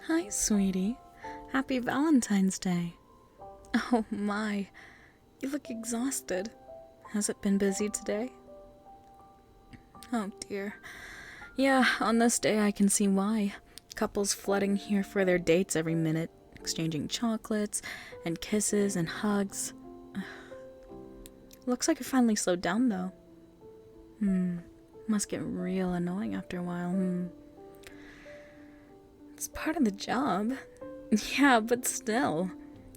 Hi, sweetie. Happy Valentine's Day. Oh my, you look exhausted. Has it been busy today? Oh dear. Yeah, on this day I can see why. Couples flooding here for their dates every minute, exchanging chocolates and kisses and hugs. Looks like it finally slowed down though. Must get real annoying after a while. It's part of the job. Yeah, but still.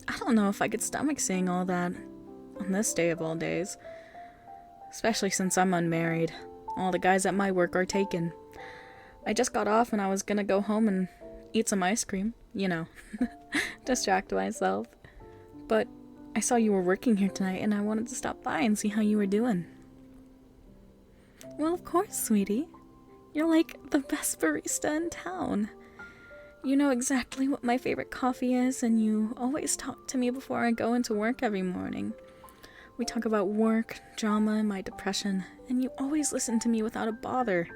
I don't know if I could stomach seeing all that on this day of all days. Especially since I'm unmarried. All the guys at my work are taken. I just got off and I was gonna go home and eat some ice cream. You know, distract myself. But I saw you were working here tonight and I wanted to stop by and see how you were doing. Well, of course, sweetie. You're like the best barista in town. You know exactly what my favorite coffee is, and you always talk to me before I go into work every morning. We talk about work, drama, and my depression, and you always listen to me without a bother.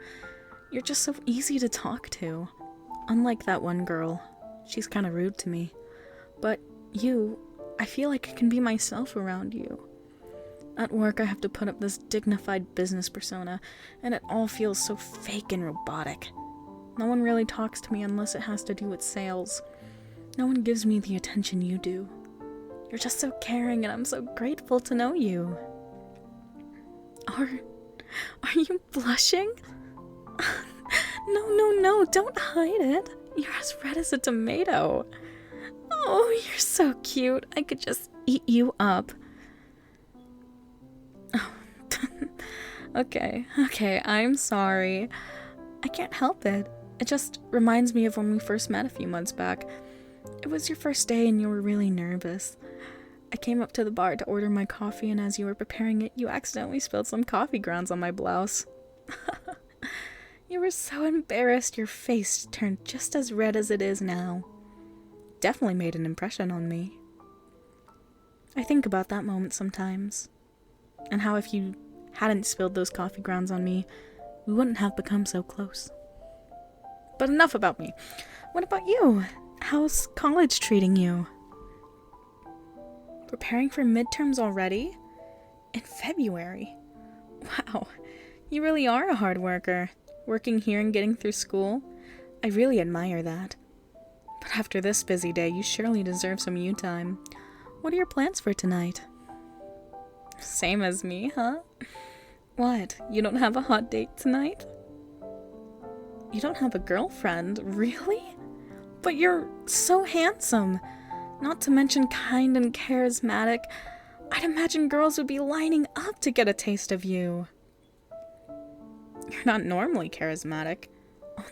You're just so easy to talk to. Unlike that one girl. She's kind of rude to me. But you, I feel like I can be myself around you. At work, I have to put up this dignified business persona, and it all feels so fake and robotic. No one really talks to me unless it has to do with sales. No one gives me the attention you do. You're just so caring and I'm so grateful to know you. Are you blushing? No, don't hide it. You're as red as a tomato. Oh, you're so cute. I could just eat you up. Oh. Okay, I'm sorry. I can't help it. It just reminds me of when we first met a few months back. It was your first day and you were really nervous. I came up to the bar to order my coffee, and as you were preparing it, you accidentally spilled some coffee grounds on my blouse. You were so embarrassed your face turned just as red as it is now. Definitely made an impression on me. I think about that moment sometimes, and how if you hadn't spilled those coffee grounds on me, we wouldn't have become so close. But enough about me. What about you? How's college treating you? Preparing for midterms already? In February? Wow, you really are a hard worker. Working here and getting through school. I really admire that. But after this busy day, you surely deserve some you time. What are your plans for tonight? Same as me, huh? What, you don't have a hot date tonight? You don't have a girlfriend, really? But you're so handsome. Not to mention kind and charismatic. I'd imagine girls would be lining up to get a taste of you. You're not normally charismatic.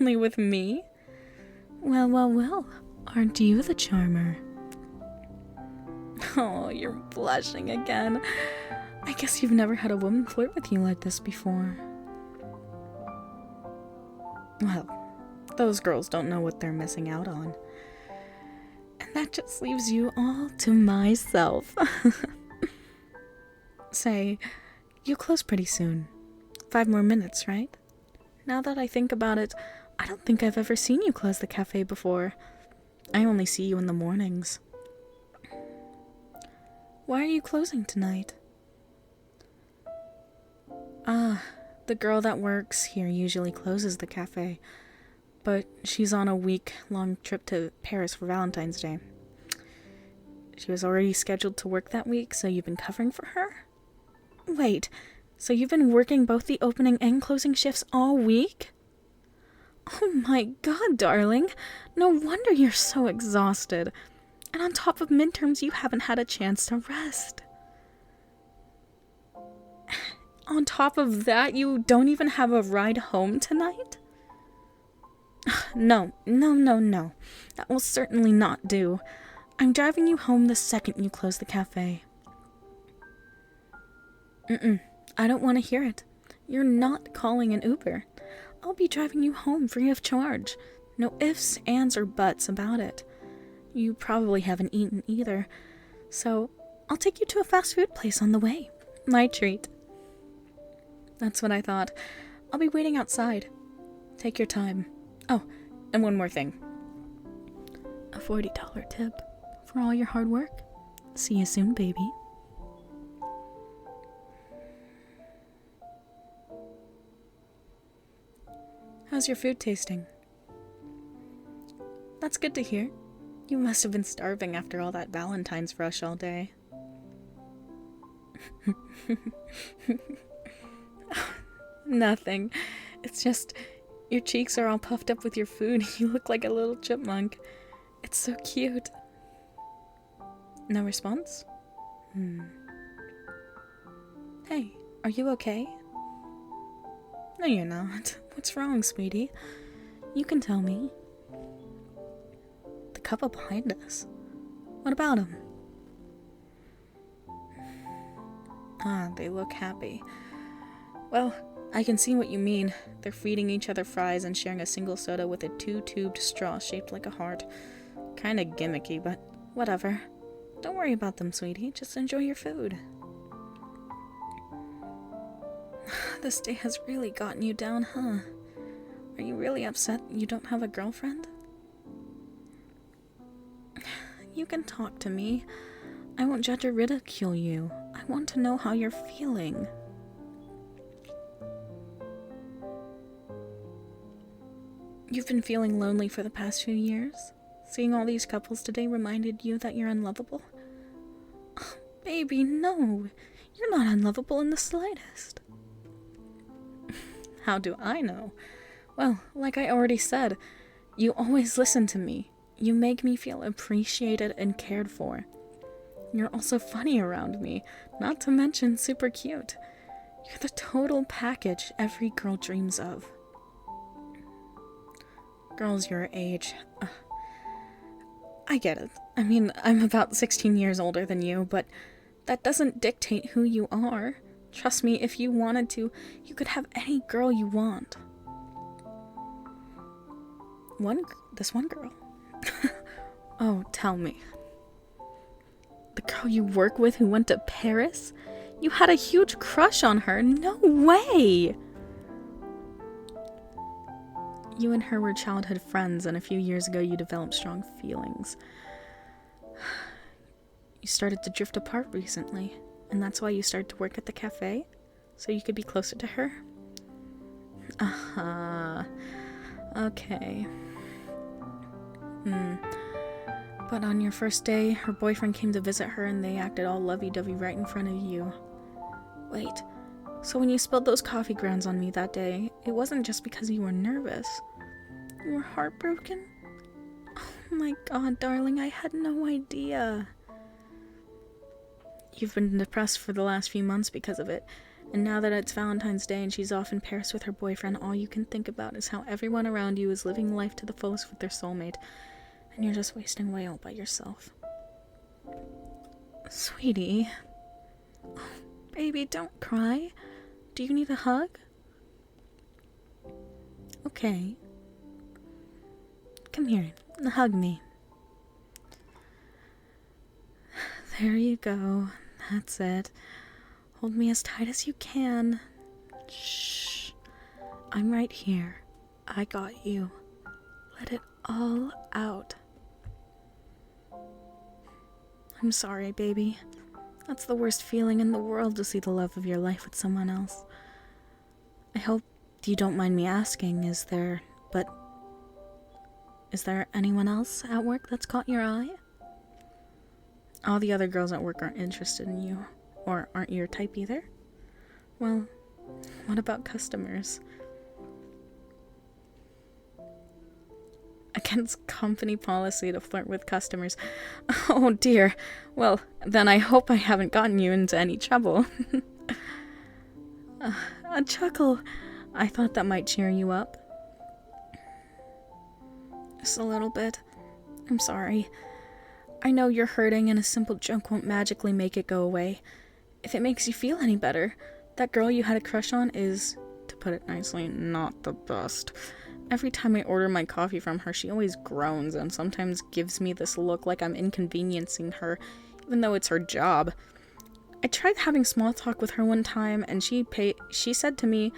Only with me? Well. Aren't you the charmer? Oh, you're blushing again. I guess you've never had a woman flirt with you like this before. Well, those girls don't know what they're missing out on. And that just leaves you all to myself. Say, you close pretty soon. 5 more minutes, right? Now that I think about it, I don't think I've ever seen you close the cafe before. I only see you in the mornings. Why are you closing tonight? The girl that works here usually closes the cafe, but she's on a week-long trip to Paris for Valentine's Day. She was already scheduled to work that week, so you've been covering for her? Wait, so you've been working both the opening and closing shifts all week? Oh my god, darling. No wonder you're so exhausted. And on top of midterms, you haven't had a chance to rest. On top of that, you don't even have a ride home tonight? No. That will certainly not do. I'm driving you home the second you close the cafe. I don't want to hear it. You're not calling an Uber. I'll be driving you home free of charge. No ifs, ands, or buts about it. You probably haven't eaten either, so I'll take you to a fast food place on the way. My treat. That's what I thought. I'll be waiting outside. Take your time. Oh, and one more thing. A $40 tip for all your hard work. See you soon, baby. How's your food tasting? That's good to hear. You must have been starving after all that Valentine's rush all day. Nothing. It's just your cheeks are all puffed up with your food. You look like a little chipmunk. It's so cute. No response? Hey, are you okay? No, you're not. What's wrong, sweetie? You can tell me. The couple behind us. What about them? They look happy. Well, I can see what you mean. They're feeding each other fries and sharing a single soda with a two-tubed straw shaped like a heart. Kinda gimmicky, but whatever. Don't worry about them, sweetie. Just enjoy your food. This day has really gotten you down, huh? Are you really upset you don't have a girlfriend? You can talk to me. I won't judge or ridicule you. I want to know how you're feeling. You've been feeling lonely for the past few years? Seeing all these couples today reminded you that you're unlovable? Oh, baby, no. You're not unlovable in the slightest. How do I know? Well, like I already said, you always listen to me. You make me feel appreciated and cared for. You're also funny around me, not to mention super cute. You're the total package every girl dreams of. Girls your age. I get it. I mean, I'm about 16 years older than you, but that doesn't dictate who you are. Trust me, if you wanted to, you could have any girl you want. This one girl. Oh, tell me. The girl you work with who went to Paris? You had a huge crush on her? No way! You and her were childhood friends, and a few years ago you developed strong feelings. You started to drift apart recently, and that's why you started to work at the cafe? So you could be closer to her? Okay. But on your first day, her boyfriend came to visit her and they acted all lovey-dovey right in front of you. Wait, so when you spilled those coffee grounds on me that day, it wasn't just because you were nervous. You were heartbroken? Oh my god, darling, I had no idea. You've been depressed for the last few months because of it, and now that it's Valentine's Day and she's off in Paris with her boyfriend, all you can think about is how everyone around you is living life to the fullest with their soulmate, and you're just wasting away all by yourself. Sweetie. Oh, baby, don't cry. Do you need a hug? Okay. Come here, hug me. There you go. That's it. Hold me as tight as you can. Shh. I'm right here. I got you. Let it all out. I'm sorry, baby. That's the worst feeling in the world to see the love of your life with someone else. I hope you don't mind me asking, is there anyone else at work that's caught your eye? All the other girls at work aren't interested in you, or aren't your type either? Well, what about customers? Against company policy to flirt with customers. Oh dear. Well, then I hope I haven't gotten you into any trouble. A chuckle. I thought that might cheer you up. Just a little bit. I'm sorry. I know you're hurting and a simple joke won't magically make it go away. If it makes you feel any better, that girl you had a crush on is, to put it nicely, not the best. Every time I order my coffee from her, she always groans and sometimes gives me this look like I'm inconveniencing her, even though it's her job. I tried having small talk with her one time, and she said to me,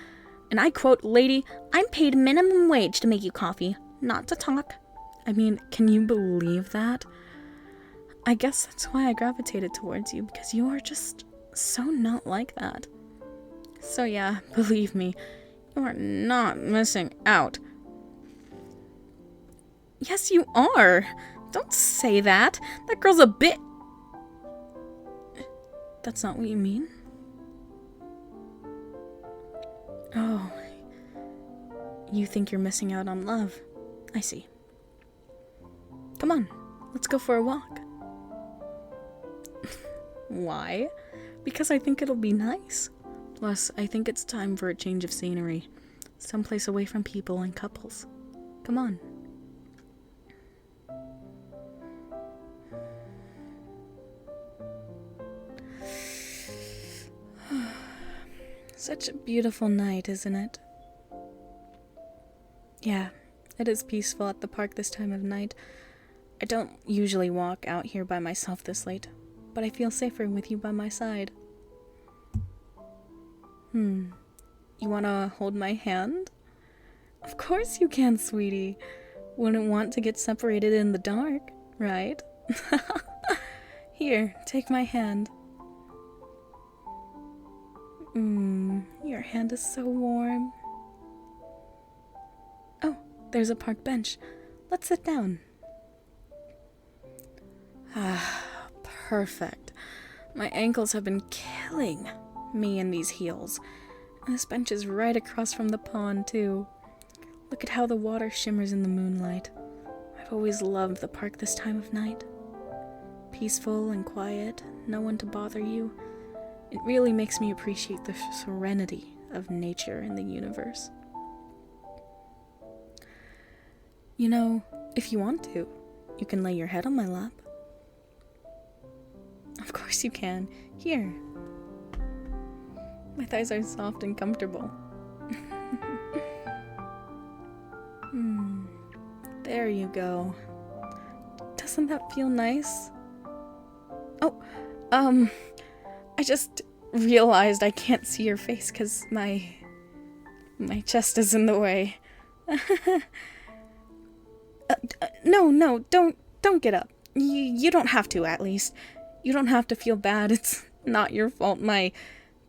and I quote, "Lady, I'm paid minimum wage to make you coffee, not to talk." I mean, can you believe that? I guess that's why I gravitated towards you, because you are just so not like that. So yeah, believe me, you are not missing out. Yes, you are. Don't say that. That girl's a bit... That's not what you mean? Oh, you think you're missing out on love. I see. Come on, let's go for a walk. Why? Because I think it'll be nice. Plus, I think it's time for a change of scenery. Someplace away from people and couples. Come on. Such a beautiful night, isn't it? Yeah, it is peaceful at the park this time of night. I don't usually walk out here by myself this late, but I feel safer with you by my side. You wanna hold my hand? Of course you can, sweetie. Wouldn't want to get separated in the dark, right? Here, take my hand. Your hand is so warm. Oh, there's a park bench. Let's sit down. Perfect. My ankles have been killing me in these heels. And this bench is right across from the pond, too. Look at how the water shimmers in the moonlight. I've always loved the park this time of night. Peaceful and quiet, no one to bother you. It really makes me appreciate the serenity of nature and the universe. You know, if you want to, you can lay your head on my lap. Of course you can. Here. My thighs are soft and comfortable. There you go. Doesn't that feel nice? Oh, I just realized I can't see your face because my chest is in the way. No, don't get up. You don't have to, at least. You don't have to feel bad. It's not your fault my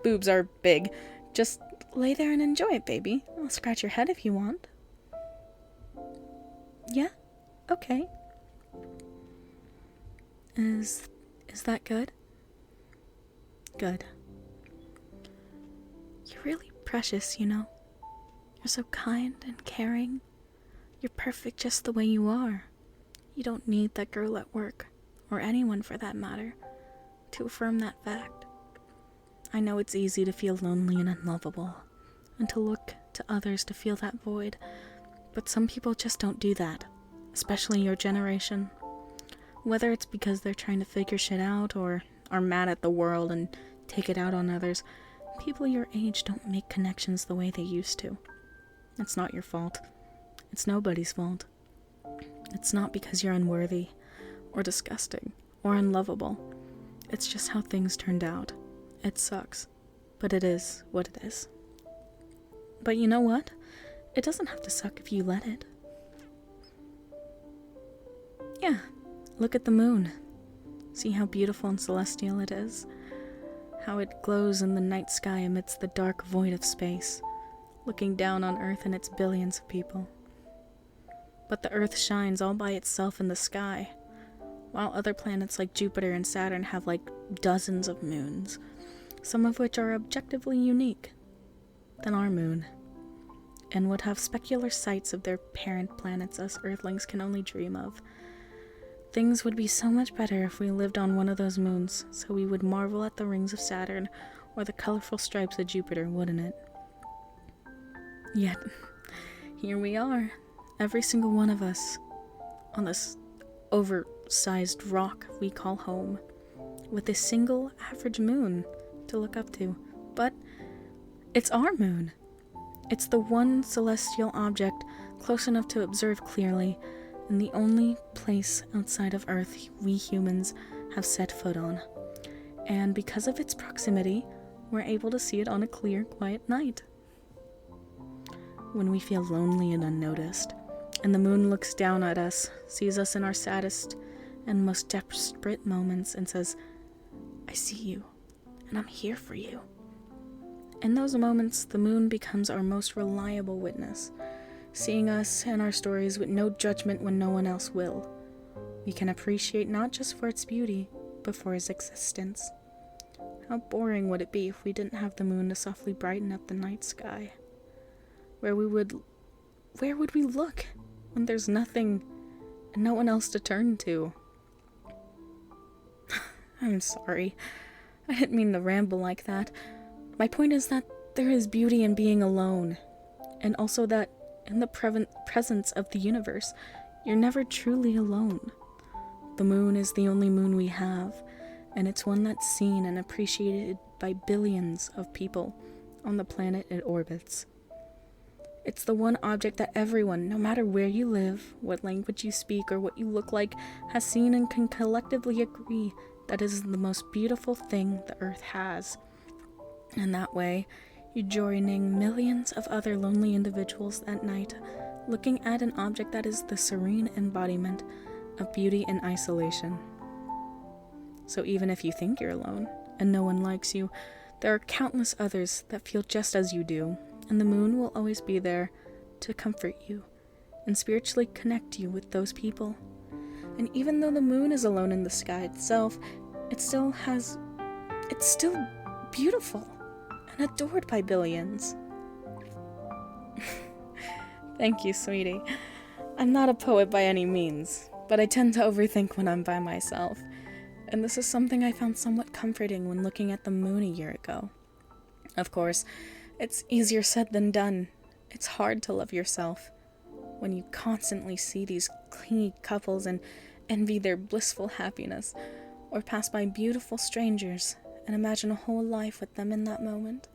boobs are big. Just lay there and enjoy it, baby. I'll scratch your head if you want. Yeah? Okay. Is that good? Good. You're really precious, you know. You're so kind and caring. You're perfect just the way you are. You don't need that girl at work, or anyone for that matter, to affirm that fact. I know it's easy to feel lonely and unlovable, and to look to others to fill that void, but some people just don't do that, especially your generation. Whether it's because they're trying to figure shit out, or are mad at the world and take it out on others, people your age don't make connections the way they used to. It's not your fault. It's nobody's fault. It's not because you're unworthy, or disgusting, or unlovable. It's just how things turned out. It sucks, but it is what it is. But you know what? It doesn't have to suck if you let it. Yeah, look at the moon. See how beautiful and celestial it is? How it glows in the night sky amidst the dark void of space, looking down on Earth and its billions of people. But the Earth shines all by itself in the sky, while other planets like Jupiter and Saturn have like dozens of moons, some of which are objectively unique than our moon, and would have specular sights of their parent planets us Earthlings can only dream of. Things would be so much better if we lived on one of those moons, so we would marvel at the rings of Saturn or the colorful stripes of Jupiter, wouldn't it? Yet, here we are, every single one of us, on this oversized rock we call home, with this single average moon to look up to. But it's our moon. It's the one celestial object close enough to observe clearly, and the only place outside of Earth we humans have set foot on. And because of its proximity, we're able to see it on a clear, quiet night. When we feel lonely and unnoticed, and the moon looks down at us, sees us in our saddest and most desperate moments, and says, "I see you, and I'm here for you." In those moments, the moon becomes our most reliable witness, seeing us and our stories with no judgment when no one else will. We can appreciate not just for its beauty, but for its existence. How boring would it be if we didn't have the moon to softly brighten up the night sky? Where would we look when there's nothing and no one else to turn to? I'm sorry. I didn't mean to ramble like that. My point is that there is beauty in being alone, and also that in the presence of the universe, you're never truly alone. The moon is the only moon we have, and it's one that's seen and appreciated by billions of people on the planet it orbits. It's the one object that everyone, no matter where you live, what language you speak, or what you look like, has seen and can collectively agree that is the most beautiful thing the Earth has. And that way, you're joining millions of other lonely individuals at night, looking at an object that is the serene embodiment of beauty in isolation. So even if you think you're alone, and no one likes you, there are countless others that feel just as you do, and the moon will always be there to comfort you, and spiritually connect you with those people. And even though the moon is alone in the sky itself, it's still beautiful and adored by billions. Thank you, sweetie. I'm not a poet by any means, but I tend to overthink when I'm by myself, and this is something I found somewhat comforting when looking at the moon a year ago. Of course, it's easier said than done. It's hard to love yourself when you constantly see these clingy couples and envy their blissful happiness, or pass by beautiful strangers and imagine a whole life with them in that moment,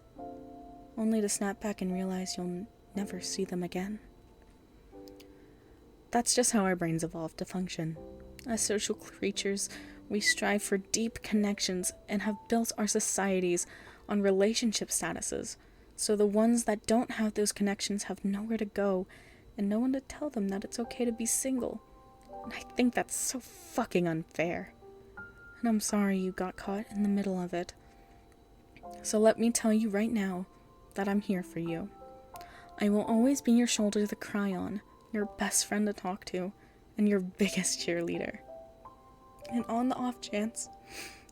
only to snap back and realize you'll never see them again. That's just how our brains evolved to function. As social creatures, we strive for deep connections and have built our societies on relationship statuses, so the ones that don't have those connections have nowhere to go and no one to tell them that it's okay to be single. And I think that's so fucking unfair. And I'm sorry you got caught in the middle of it. So let me tell you right now that I'm here for you. I will always be your shoulder to cry on, your best friend to talk to, and your biggest cheerleader. And on the off chance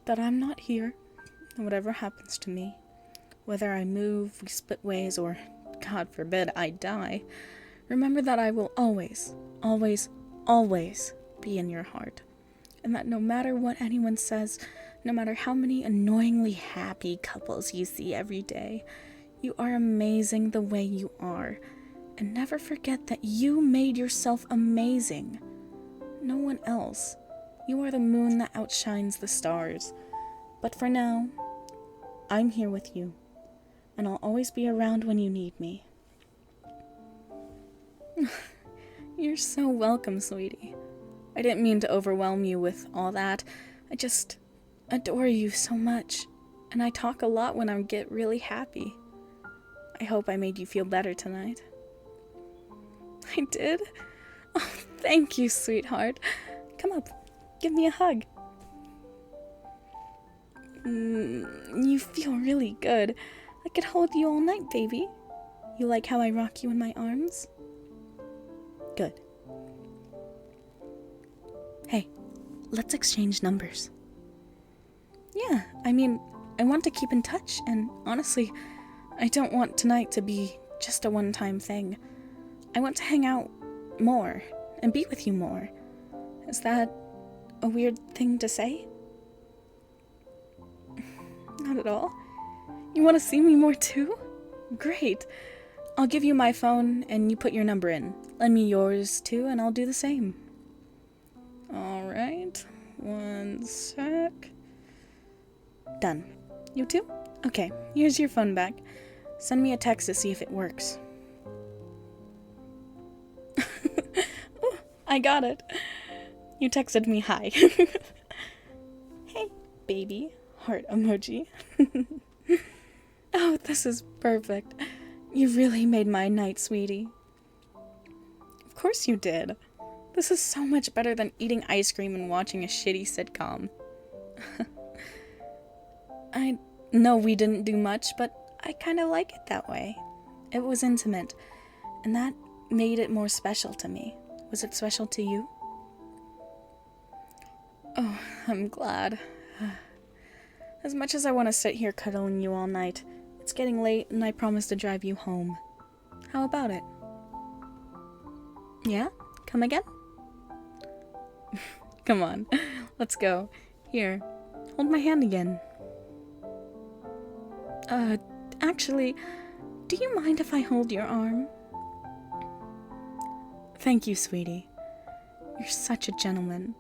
that I'm not here, whatever happens to me, whether I move, we split ways, or, God forbid, I die, remember that I will always, always, always be in your heart. And that no matter what anyone says, no matter how many annoyingly happy couples you see every day, you are amazing the way you are. And never forget that you made yourself amazing. No one else. You are the moon that outshines the stars. But for now, I'm here with you, and I'll always be around when you need me. You're so welcome, sweetie. I didn't mean to overwhelm you with all that. I just adore you so much, and I talk a lot when I get really happy. I hope I made you feel better tonight. I did? Oh, thank you, sweetheart. Come up, give me a hug. You feel really good. I could hold you all night, baby. You like how I rock you in my arms? Good. Hey, let's exchange numbers. Yeah, I mean, I want to keep in touch, and honestly, I don't want tonight to be just a one-time thing. I want to hang out more and be with you more. Is that a weird thing to say? Not at all. You want to see me more too? Great. I'll give you my phone and you put your number in. Lend me yours too and I'll do the same. Alright. 1 sec. Done. You too? Okay, here's your phone back. Send me a text to see if it works. I got it. You texted me hi. baby heart emoji. Oh, this is perfect. You really made my night, sweetie. Of course you did. This is so much better than eating ice cream and watching a shitty sitcom. I know we didn't do much, but I kind of like it that way. It was intimate, and that made it more special to me. Was it special to you? Oh, I'm glad. As much as I want to sit here cuddling you all night, it's getting late and I promised to drive you home. How about it? Yeah? Come again? Come on, let's go. Here, hold my hand again. Actually, do you mind if I hold your arm? Thank you, sweetie. You're such a gentleman.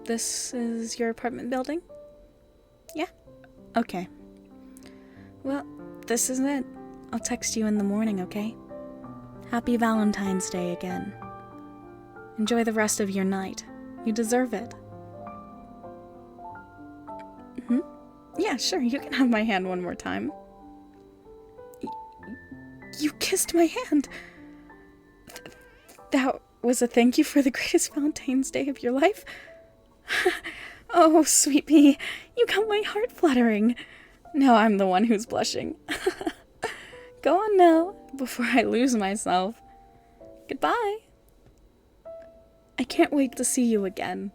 This is your apartment building? Yeah? Okay. Well, this is it. I'll text you in the morning, okay? Happy Valentine's Day again. Enjoy the rest of your night. You deserve it. Yeah, sure, you can have my hand one more time. You kissed my hand! That was a thank you for the greatest Valentine's Day of your life? Oh, sweet pea, you got my heart fluttering. Now I'm the one who's blushing. Go on now, before I lose myself. Goodbye. I can't wait to see you again.